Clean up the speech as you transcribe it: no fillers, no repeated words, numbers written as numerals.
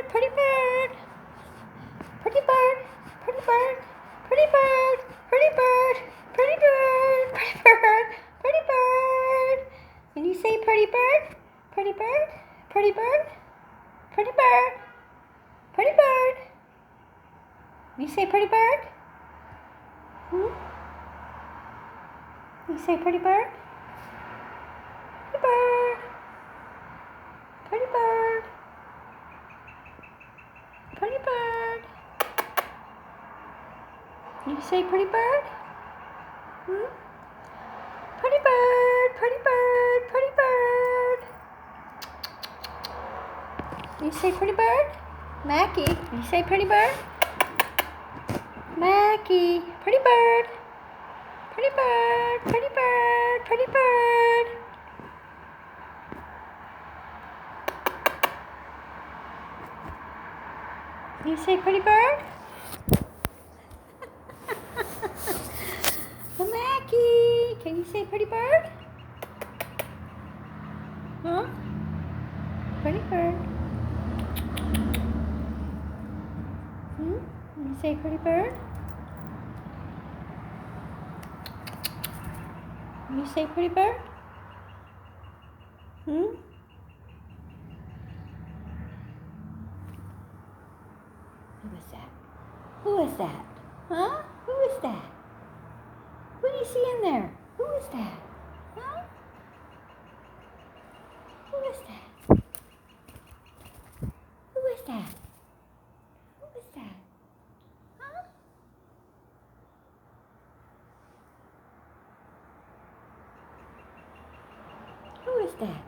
pretty bird. Pretty bird, pretty bird, pretty bird, pretty bird, pretty bird, pretty bird, pretty bird. Can you say pretty bird? Pretty bird, pretty bird, pretty bird, pretty bird. Can you say pretty bird? You say pretty bird? Pretty bird. Pretty bird. Pretty bird. You say pretty bird? Pretty bird, pretty bird, pretty bird. You say pretty bird? Mackie, you say pretty bird? Mackie, pretty bird. Pretty bird, pretty bird, pretty bird. You say pretty bird? Mackie, can you say pretty bird? Pretty bird. You say pretty bird? You say pretty bird? Who is that? Who is that? Huh? Who is that? What do you see in there? Who is that? Huh? Who is that? Who is that? Who is that? Huh? Who is that?